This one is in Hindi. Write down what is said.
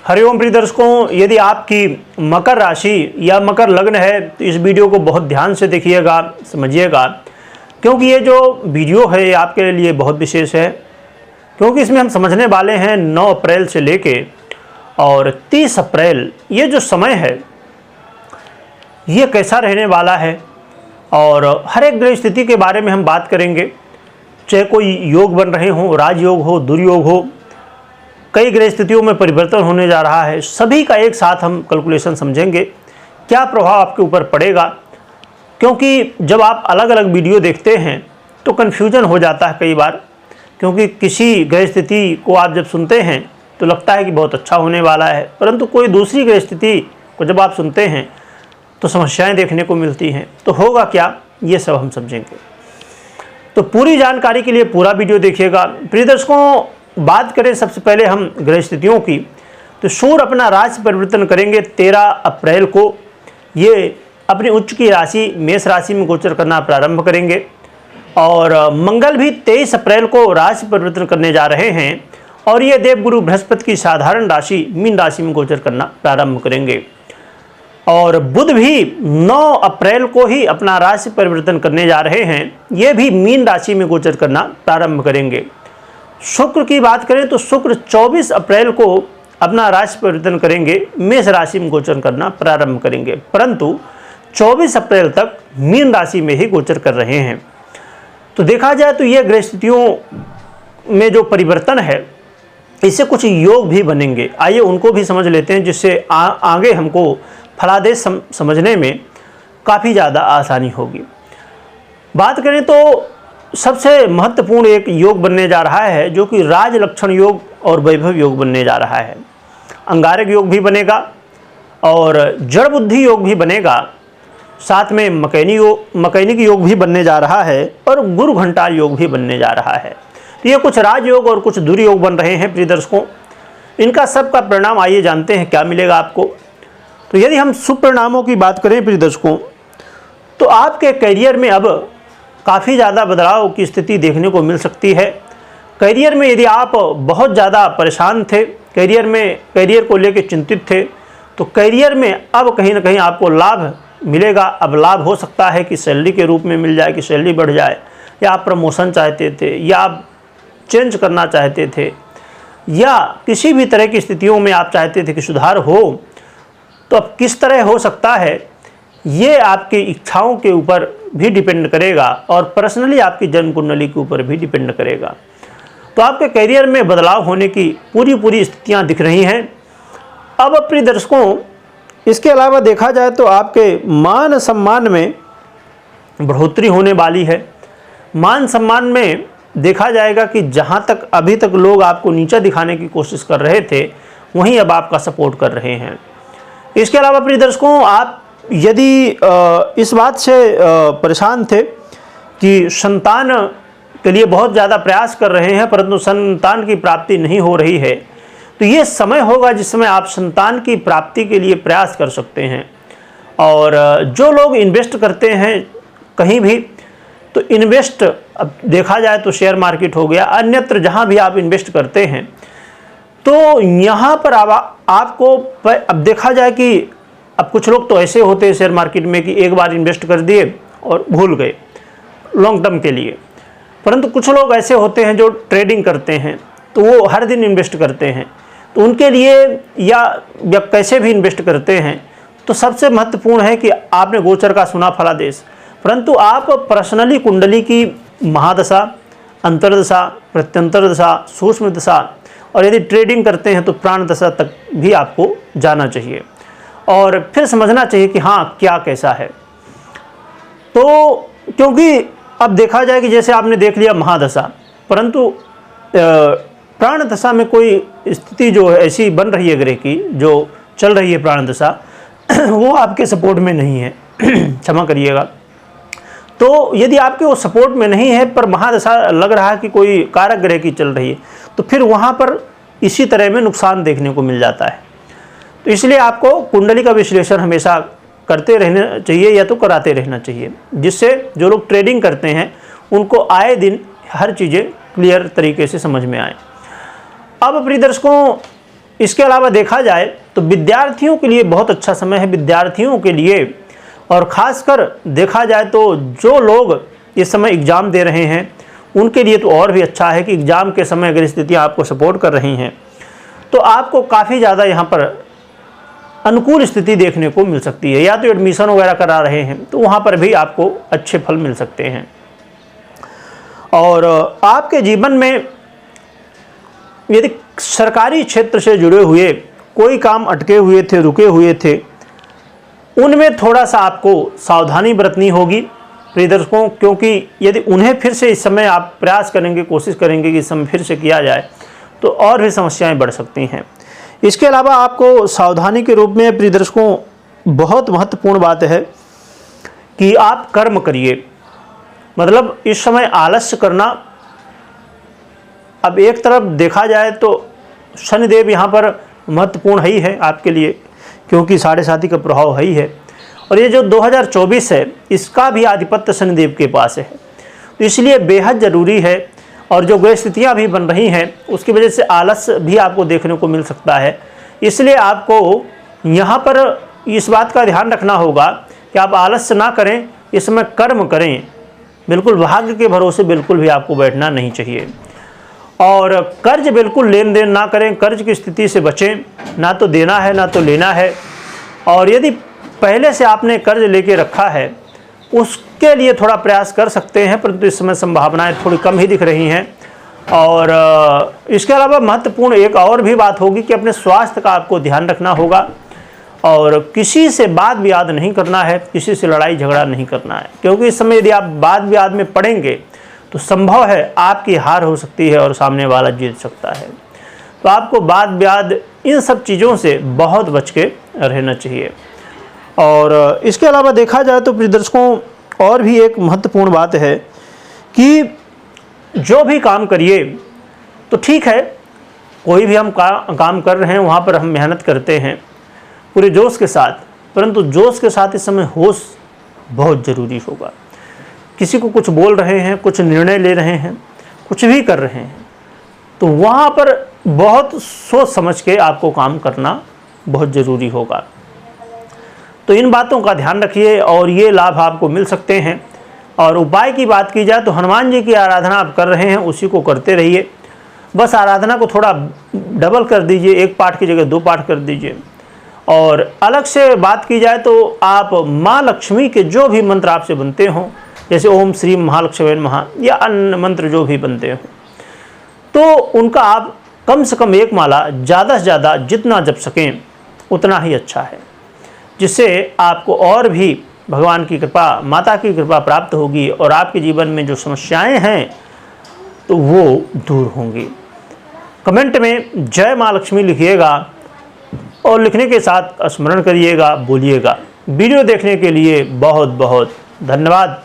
हरिओम प्रिय दर्शकों, यदि आपकी मकर राशि या मकर लग्न है तो इस वीडियो को बहुत ध्यान से देखिएगा, समझिएगा, क्योंकि ये जो वीडियो है ये आपके लिए बहुत विशेष है। क्योंकि इसमें हम समझने वाले हैं 9 अप्रैल से लेके और 30 अप्रैल ये जो समय है ये कैसा रहने वाला है, और हर एक ग्रह स्थिति के बारे में हम बात करेंगे। चाहे कोई योग बन रहे हों, राजयोग हो, दुर्योग हो, कई ग्रह स्थितियों में परिवर्तन होने जा रहा है, सभी का एक साथ हम कैलकुलेशन समझेंगे, क्या प्रभाव आपके ऊपर पड़ेगा। क्योंकि जब आप अलग अलग वीडियो देखते हैं तो कन्फ्यूजन हो जाता है कई बार, क्योंकि किसी ग्रह स्थिति को आप जब सुनते हैं तो लगता है कि बहुत अच्छा होने वाला है, परंतु कोई दूसरी ग्रह स्थिति को जब आप सुनते हैं तो समस्याएं देखने को मिलती हैं। तो होगा क्या, ये सब हम समझेंगे। तो पूरी जानकारी के लिए पूरा वीडियो देखिएगा। प्रिय दर्शकों, बात करें सबसे पहले हम ग्रह स्थितियों की, तो सूर्य अपना राशि परिवर्तन करेंगे 13 अप्रैल को। ये अपनी उच्च की राशि मेष राशि में गोचर करना प्रारंभ करेंगे, और मंगल भी 23 अप्रैल को राशि परिवर्तन करने जा रहे हैं, और ये देवगुरु बृहस्पति की साधारण राशि मीन राशि में गोचर करना प्रारंभ करेंगे। और बुध भी 9 अप्रैल को ही अपना राशि परिवर्तन करने जा रहे हैं, ये भी मीन राशि में गोचर करना प्रारंभ करेंगे। शुक्र की बात करें तो शुक्र 24 अप्रैल को अपना राशि परिवर्तन करेंगे, मेष राशि में गोचर करना प्रारंभ करेंगे, परंतु 24 अप्रैल तक मीन राशि में ही गोचर कर रहे हैं। तो देखा जाए तो ये ग्रह स्थितियों में जो परिवर्तन है इससे कुछ योग भी बनेंगे। आइए उनको भी समझ लेते हैं, जिससे आगे हमको फलादेश समझने में काफ़ी ज़्यादा आसानी होगी। बात करें तो सबसे महत्वपूर्ण एक योग बनने जा रहा है, जो कि राज लक्षण योग और वैभव योग बनने जा रहा है। अंगारक योग भी बनेगा और जड़ बुद्धि योग भी बनेगा, साथ में मकैनिक योग भी बनने जा रहा है, और गुरु घंटा योग भी बनने जा रहा है। तो ये कुछ राजयोग और कुछ दुर्योग बन रहे हैं प्रिय दर्शकों। इनका सबका परिणाम आइए जानते हैं क्या मिलेगा आपको। तो यदि हम शुभ परिणामों की बात करें प्रिय दर्शकों, तो आपके करियर में अब काफ़ी ज़्यादा बदलाव की स्थिति देखने को मिल सकती है। करियर में यदि आप बहुत ज़्यादा परेशान थे, करियर को लेकर चिंतित थे, तो करियर में अब कहीं ना कहीं आपको लाभ मिलेगा। अब लाभ हो सकता है कि सैलरी के रूप में मिल जाए, कि सैलरी बढ़ जाए, या आप प्रमोशन चाहते थे, या आप चेंज करना चाहते थे, या किसी भी तरह की स्थितियों में आप चाहते थे कि सुधार हो, तो अब किस तरह हो सकता है ये आपकी इच्छाओं के ऊपर भी डिपेंड करेगा, और पर्सनली आपकी जन्म कुंडली के ऊपर भी डिपेंड करेगा। तो आपके करियर में बदलाव होने की पूरी स्थितियां दिख रही हैं। अब प्रिय दर्शकों, इसके अलावा देखा जाए तो आपके मान सम्मान में बढ़ोतरी होने वाली है। मान सम्मान में देखा जाएगा कि जहां तक अभी तक लोग आपको नीचा दिखाने की कोशिश कर रहे थे, वहीं अब आपका सपोर्ट कर रहे हैं। इसके अलावा प्रिय दर्शकों, आप यदि इस बात से परेशान थे कि संतान के लिए बहुत ज़्यादा प्रयास कर रहे हैं, परंतु संतान की प्राप्ति नहीं हो रही है, तो ये समय होगा जिस समय आप संतान की प्राप्ति के लिए प्रयास कर सकते हैं। और जो लोग इन्वेस्ट करते हैं कहीं भी, तो इन्वेस्ट अब देखा जाए तो शेयर मार्केट हो गया, अन्यत्र जहाँ भी आप इन्वेस्ट करते हैं, तो यहाँ पर आपको अब देखा जाए कि अब कुछ लोग तो ऐसे होते हैं शेयर मार्केट में कि एक बार इन्वेस्ट कर दिए और भूल गए लॉन्ग टर्म के लिए, परंतु कुछ लोग ऐसे होते हैं जो ट्रेडिंग करते हैं, तो वो हर दिन इन्वेस्ट करते हैं। तो उनके लिए या कैसे भी इन्वेस्ट करते हैं, तो सबसे महत्वपूर्ण है कि आपने गोचर का सुना फलादेश, परंतु आप पर्सनली कुंडली की महादशा, अंतर्दशा, प्रत्यंतर दशा, सूक्ष्म दशा, और यदि ट्रेडिंग करते हैं तो प्राण दशा तक भी आपको जाना चाहिए, और फिर समझना चाहिए कि हाँ क्या कैसा है। तो क्योंकि अब देखा जाए कि जैसे आपने देख लिया महादशा, परंतु प्राण दशा में कोई स्थिति जो है ऐसी बन रही है ग्रह की, जो चल रही है प्राण दशा, वो आपके सपोर्ट में नहीं है क्षमा करिएगा। तो यदि आपके वो सपोर्ट में नहीं है, पर महादशा लग रहा है कि कोई कारक ग्रह की चल रही है, तो फिर वहाँ पर इसी तरह में नुकसान देखने को मिल जाता है। तो इसलिए आपको कुंडली का विश्लेषण हमेशा करते रहना चाहिए, या तो कराते रहना चाहिए, जिससे जो लोग ट्रेडिंग करते हैं उनको आए दिन हर चीज़ें क्लियर तरीके से समझ में आए। अब प्रिय दर्शकों, इसके अलावा देखा जाए तो विद्यार्थियों के लिए बहुत अच्छा समय है, विद्यार्थियों के लिए। और ख़ासकर देखा जाए तो जो लोग इस समय एग्ज़ाम दे रहे हैं उनके लिए तो और भी अच्छा है कि एग्ज़ाम के समय अगर स्थितियाँ आपको सपोर्ट कर रही हैं तो आपको काफ़ी ज़्यादा यहाँ पर अनुकूल स्थिति देखने को मिल सकती है। या तो एडमिशन वगैरह करा रहे हैं तो वहाँ पर भी आपको अच्छे फल मिल सकते हैं। और आपके जीवन में यदि सरकारी क्षेत्र से जुड़े हुए कोई काम अटके हुए थे, रुके हुए थे, उनमें थोड़ा सा आपको सावधानी बरतनी होगी प्रिय दर्शकों, क्योंकि यदि उन्हें फिर से इस समय आप प्रयास करेंगे, कोशिश करेंगे कि इस समय फिर से किया जाए तो और भी समस्याएं बढ़ सकती हैं। इसके अलावा आपको सावधानी के रूप में प्रिय दर्शकों बहुत महत्वपूर्ण बात है कि आप कर्म करिए। मतलब इस समय आलस्य करना, अब एक तरफ देखा जाए तो शनिदेव यहाँ पर महत्वपूर्ण ही है आपके लिए, क्योंकि 7.5 का प्रभाव है ही है। और ये जो 2024 है इसका भी आधिपत्य शनिदेव के पास है, तो इसलिए बेहद ज़रूरी है। और जो ग्रह स्थितियाँ भी बन रही हैं उसकी वजह से आलस्य भी आपको देखने को मिल सकता है। इसलिए आपको यहाँ पर इस बात का ध्यान रखना होगा कि आप आलस्य ना करें, इसमें कर्म करें। बिल्कुल भाग्य के भरोसे बिल्कुल भी आपको बैठना नहीं चाहिए। और कर्ज बिल्कुल लेन देन ना करें, कर्ज की स्थिति से बचें, ना तो देना है ना तो लेना है। और यदि पहले से आपने कर्ज लेके रखा है उसके लिए थोड़ा प्रयास कर सकते हैं, परंतु इस समय संभावनाएं थोड़ी कम ही दिख रही हैं। और इसके अलावा महत्वपूर्ण एक और भी बात होगी कि अपने स्वास्थ्य का आपको ध्यान रखना होगा और किसी से वाद विवाद नहीं करना है, किसी से लड़ाई झगड़ा नहीं करना है, क्योंकि इस समय यदि आप वाद विवाद में पड़ेंगे तो संभव है आपकी हार हो सकती है और सामने वाला जीत सकता है। तो आपको वाद विवाद इन सब चीज़ों से बहुत बच के रहना चाहिए। और इसके अलावा देखा जाए तो प्रिय दर्शकों और भी एक महत्वपूर्ण बात है कि जो भी काम करिए तो ठीक है, कोई भी हम काम कर रहे हैं वहाँ पर हम मेहनत करते हैं पूरे जोश के साथ, परंतु जोश के साथ इस समय होश बहुत ज़रूरी होगा। किसी को कुछ बोल रहे हैं, कुछ निर्णय ले रहे हैं, कुछ भी कर रहे हैं, तो वहाँ पर बहुत सोच समझ के आपको काम करना बहुत ज़रूरी होगा। तो इन बातों का ध्यान रखिए और ये लाभ आपको मिल सकते हैं। और उपाय की बात की जाए तो हनुमान जी की आराधना आप कर रहे हैं उसी को करते रहिए। बस आराधना को थोड़ा डबल कर दीजिए, 1 पाठ की जगह 2 पाठ कर दीजिए। और अलग से बात की जाए तो आप माँ लक्ष्मी के जो भी मंत्र आपसे बनते हों, जैसे ओम श्री महालक्ष्मी नमः या अन्य मंत्र जो भी बनते हों, तो उनका आप कम से कम 1 माला ज़्यादा से ज़्यादा जितना जप सकें उतना ही अच्छा है, जिससे आपको और भी भगवान की कृपा, माता की कृपा प्राप्त होगी और आपके जीवन में जो समस्याएं हैं तो वो दूर होंगी। कमेंट में जय माँ लक्ष्मी लिखिएगा और लिखने के साथ स्मरण करिएगा, बोलिएगा। वीडियो देखने के लिए बहुत बहुत धन्यवाद।